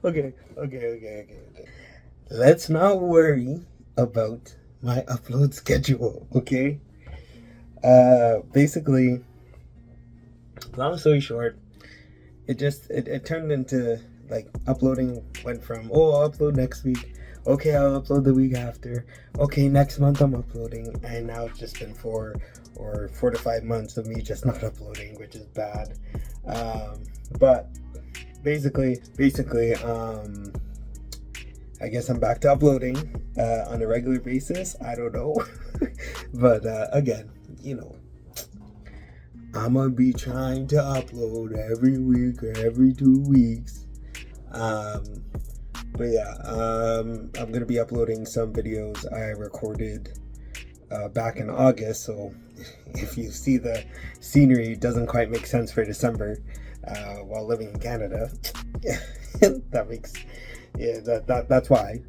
What? Okay. Let's not worry about my upload schedule, okay? Basically, long story short, it turned into like uploading went from, oh, I'll upload next week, okay, I'll upload the week after, okay, next month I'm uploading, and now it's just been 4 to 5 months of me just not uploading, which is bad. But basically, I guess I'm back to uploading on a regular basis. I don't know. But again, I'm gonna be trying to upload every week or every 2 weeks. But yeah, I'm gonna be uploading some videos I recorded back in August. So if you see the scenery, it doesn't quite make sense for December while living in Canada. That's why.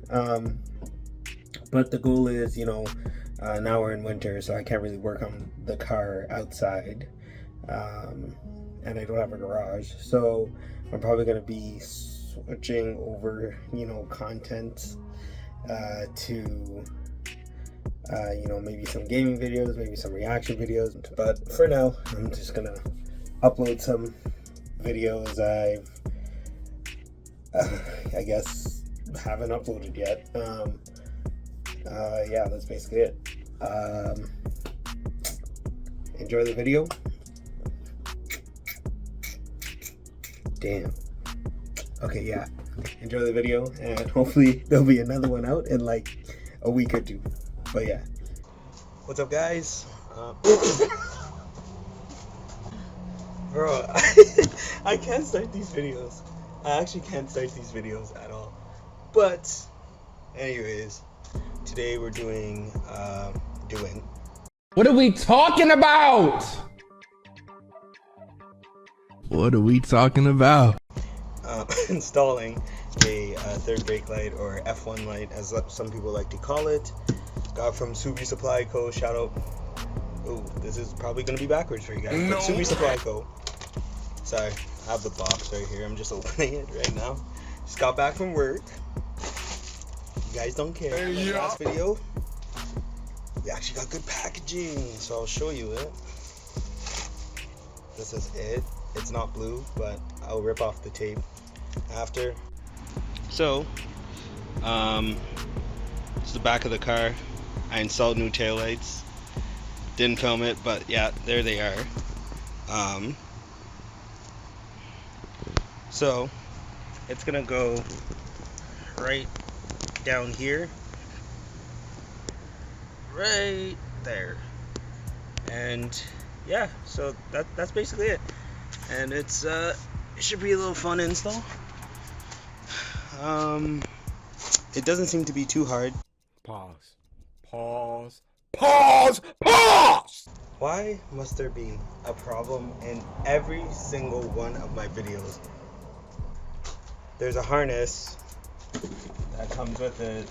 But the goal is, now we're in winter, so I can't really work on the car outside, and I don't have a garage, so I'm probably going to be switching over, content to maybe some gaming videos, maybe some reaction videos. But for now, I'm just gonna upload some videos I guess haven't uploaded yet. Yeah, that's basically it. Enjoy the video. Damn. Okay, yeah. Enjoy the video, and hopefully there'll be another one out in like a week or two. But yeah. What's up, guys? Bro, I can't start these videos. I actually can't start these videos at all. But, anyways, today we're doing. What are we talking about? What are we talking about? Installing a third brake light, or F1 light, as some people like to call it. Got from Subiesupplyco. Shout out. Oh, this is probably gonna be backwards for you guys. No. But Subiesupplyco. Sorry, I have the box right here. I'm just opening it right now. Just got back from work. You guys don't care. Like last video, we actually got good packaging, so I'll show you it. This is it. It's not blue, but I'll rip off the tape after. So, it's the back of the car. I installed new taillights. Didn't film it, but yeah, there they are. So it's gonna go right down here, right there, and yeah, so that's basically it. And it should be a little fun install. It doesn't seem to be too hard. Pause. Why must there be a problem in every single one of my videos? There's a harness that comes with it.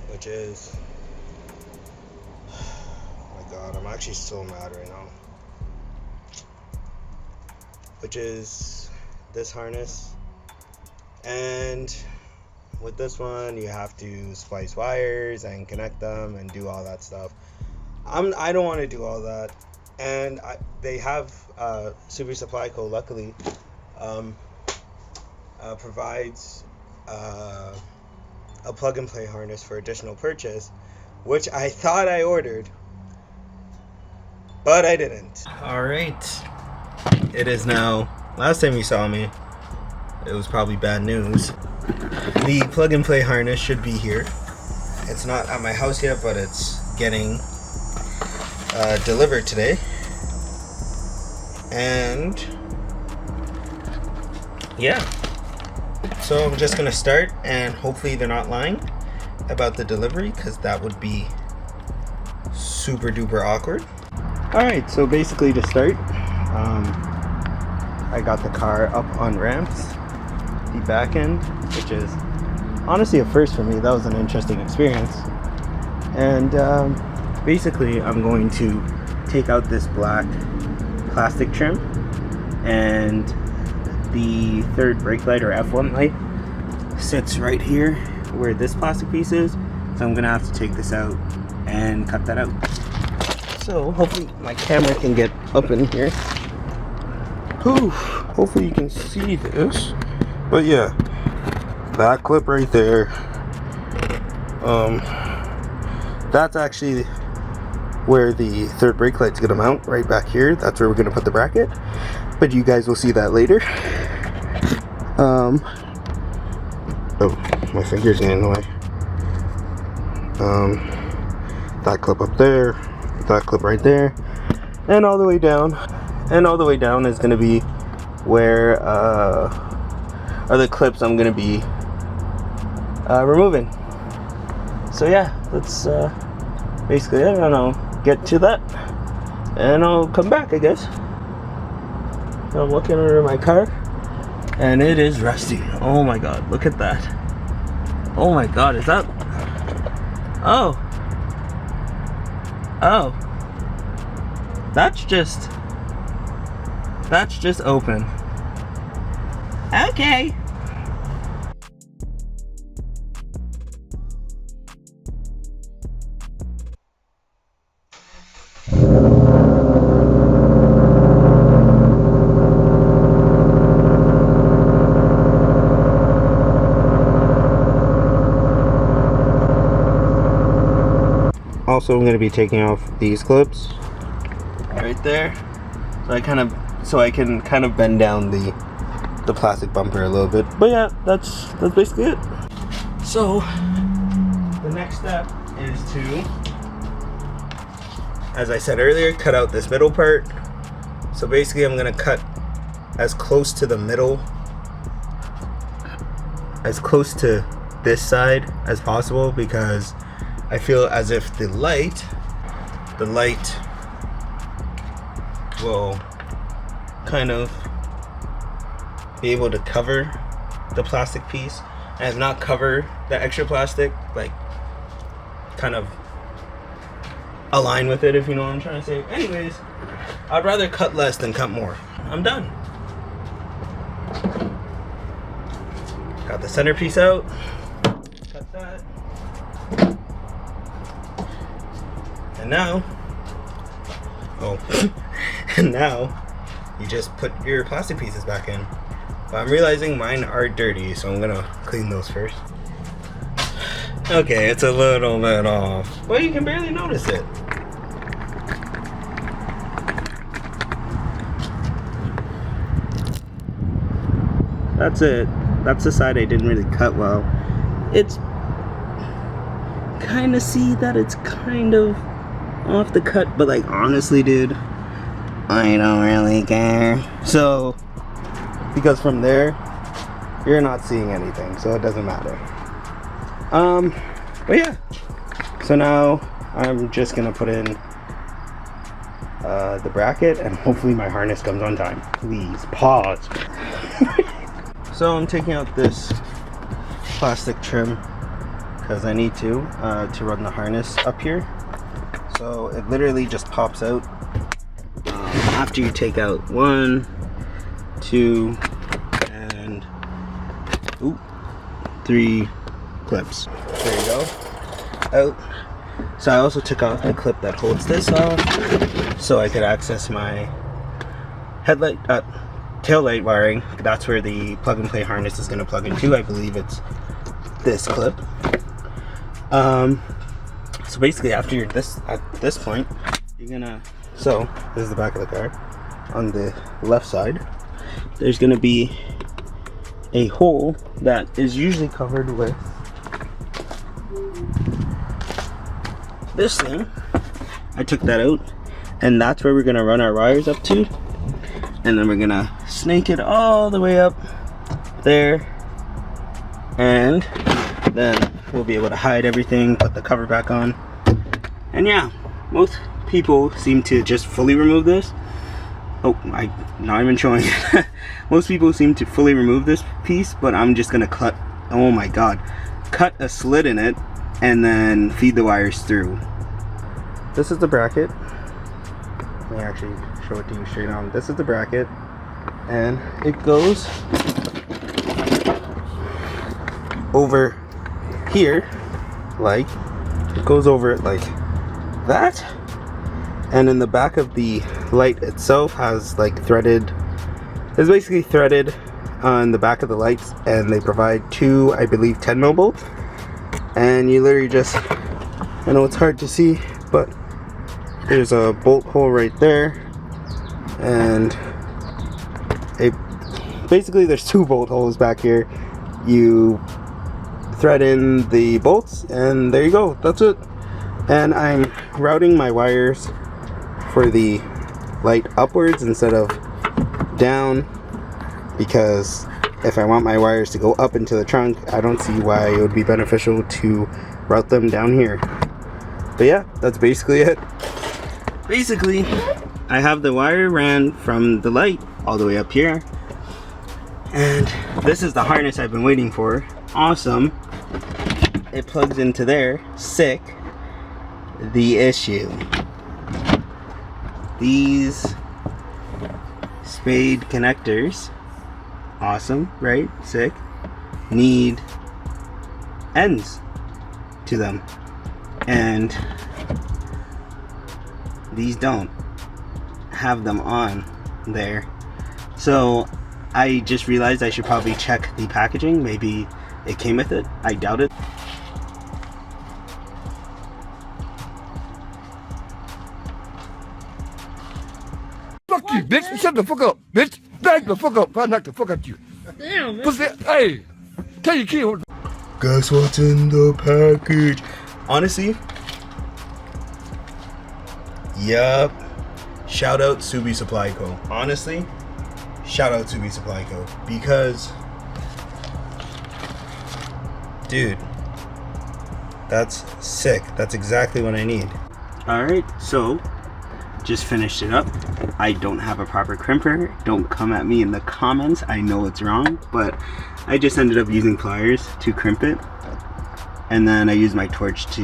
Which is... oh my god, I'm actually so mad right now. Which is this harness. And with this one, you have to splice wires and connect them and do all that stuff. I don't want to do all that. And they have Subiesupplyco, luckily, provides a plug-and-play harness for additional purchase, which I thought I ordered, but I didn't. All right, it is now. Last time you saw me, it was probably bad news. The plug-and-play harness should be here. It's not at my house yet, but it's getting delivered today. And yeah, so I'm just gonna start, and hopefully they're not lying about the delivery, because that would be super duper awkward. Alright, so basically to start, I got the car up on ramps, the back end, which is honestly a first for me. That was an interesting experience. And basically I'm going to take out this black plastic trim, and the third brake light or F1 light sits right here where this plastic piece is. So I'm gonna have to take this out and cut that out. So hopefully my camera can get up in here. Whew. Hopefully you can see this. But yeah, that clip right there, that's actually where the third brake light's gonna mount, right back here. That's where we're gonna put the bracket, but you guys will see that later. Oh, my finger's getting in the way. That clip up there, that clip right there, and all the way down. And all the way down is gonna be where are the clips I'm gonna be removing. So yeah, that's basically it. I don't know, get to that and I'll come back, I guess. So I'm looking under my car and it is rusty. Oh my god, look at that. Oh my god, is that... oh that's just open. Okay. Also, I'm going to be taking off these clips right there, so I can kind of bend down the plastic bumper a little bit. But yeah, that's basically it. So the next step is to, as I said earlier, cut out this middle part. So basically I'm going to cut as close to the middle, as close to this side as possible, because I feel as if the light will kind of be able to cover the plastic piece and not cover the extra plastic, like kind of align with it, if you know what I'm trying to say. Anyways, I'd rather cut less than cut more. I'm done. Got the centerpiece out. Cut that. And now, and now you just put your plastic pieces back in. But I'm realizing mine are dirty, so I'm gonna clean those first. Okay, it's a little bit off, but you can barely notice it. That's it. That's the side I didn't really cut well. It's kind of, see that it's kind of off the cut, but like honestly, dude, I don't really care. So, because from there, you're not seeing anything, so it doesn't matter. But yeah. So now I'm just gonna put in the bracket, and hopefully my harness comes on time. Please pause. So I'm taking out this plastic trim because I need to run the harness up here. So it literally just pops out after you take out 1, 2, and 3 clips. There you go. Out. So I also took off the clip that holds this off so I could access my headlight, tail light wiring. That's where the plug and play harness is going to plug into. I believe it's this clip. So basically, after you're at this point, you're gonna, so this is the back of the car. On the left side, there's gonna be a hole that is usually covered with this thing. I took that out, and that's where we're gonna run our wires up to, and then we're gonna snake it all the way up there, and then we'll be able to hide everything, put the cover back on. And yeah, most people seem to just fully remove this. Oh, I'm not even showing it. Most people seem to fully remove this piece, but I'm just gonna cut, oh my god, cut a slit in it and then feed the wires through. This is the bracket. Let me actually show it to you straight on. This is the bracket, and it goes over here, like, it goes over it like that. And in the back of the light itself has like threaded, it's basically threaded on the back of the lights, and they provide two, I believe, 10 mil bolts. And you literally just, I know it's hard to see, but there's a bolt hole right there, and basically there's two bolt holes back here. You thread in the bolts, and there you go, that's it. And I'm routing my wires for the light upwards instead of down, because if I want my wires to go up into the trunk, I don't see why it would be beneficial to route them down here. But yeah, that's basically it. Basically, I have the wire ran from the light all the way up here, and this is the harness I've been waiting for. Awesome. It plugs into there. Sick. The issue, these spade connectors, awesome, right? Sick, need ends to them, and these don't have them on there. So I just realized I should probably check the packaging. Maybe it came with it. I doubt it. Fuck you, bitch. Shut the fuck up, bitch. Back the fuck up. If I knock the fuck out you. Damn, man. Pussy. Hey, tell your kid. Guess what's in the package? Honestly, yup. Shout out Subiesupplyco. Honestly, shout out Subiesupplyco, because, dude, that's sick. That's exactly what I need. Alright, so just finished it up. I don't have a proper crimper. Don't come at me in the comments. I know it's wrong, but I just ended up using pliers to crimp it, and then I used my torch to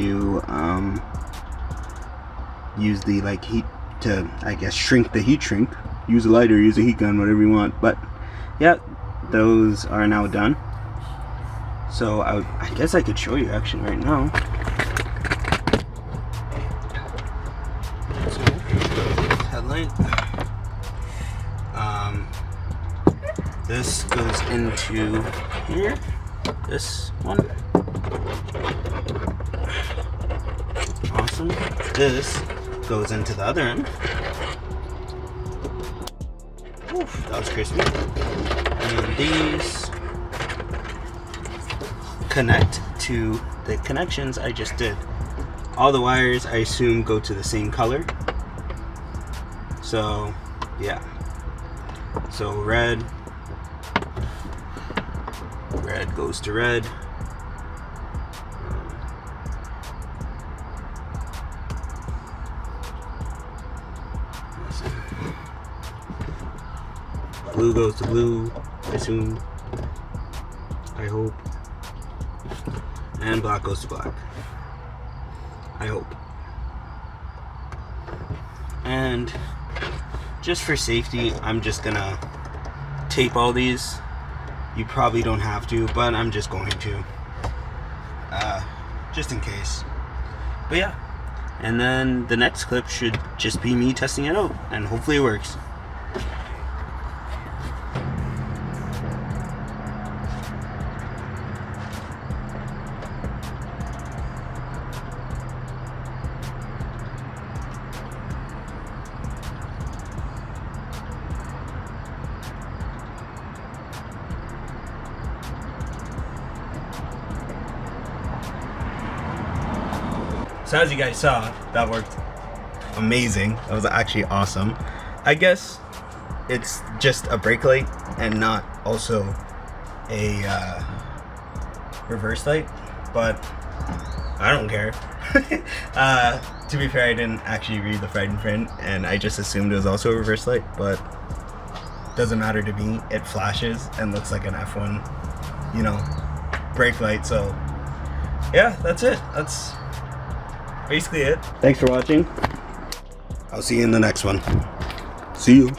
use the like heat to, I guess, shrink the heat shrink. Use a lighter, use a heat gun, whatever you want. But yeah, those are now done. So I guess I could show you actually right now. So, headlight. This goes into here. This one. Awesome. This goes into the other end. Oof, that was crispy. And these connect to the connections I just did. All the wires, I assume, go to the same color. So, yeah. So red goes to red. Blue goes to blue, I assume. I hope. And black goes to black. I hope. And just for safety, I'm just gonna tape all these. You probably don't have to, but I'm just going to. Just in case. But yeah. And then the next clip should just be me testing it out, and hopefully it works. So as you guys saw, that worked amazing. That was actually awesome. I guess it's just a brake light and not also a reverse light, but I don't care. To be fair, I didn't actually read the fine print, and I just assumed it was also a reverse light, but doesn't matter to me. It flashes and looks like an F1, you know, brake light. So yeah, that's it. That's basically it. Thanks for watching. I'll see you in the next one. See you.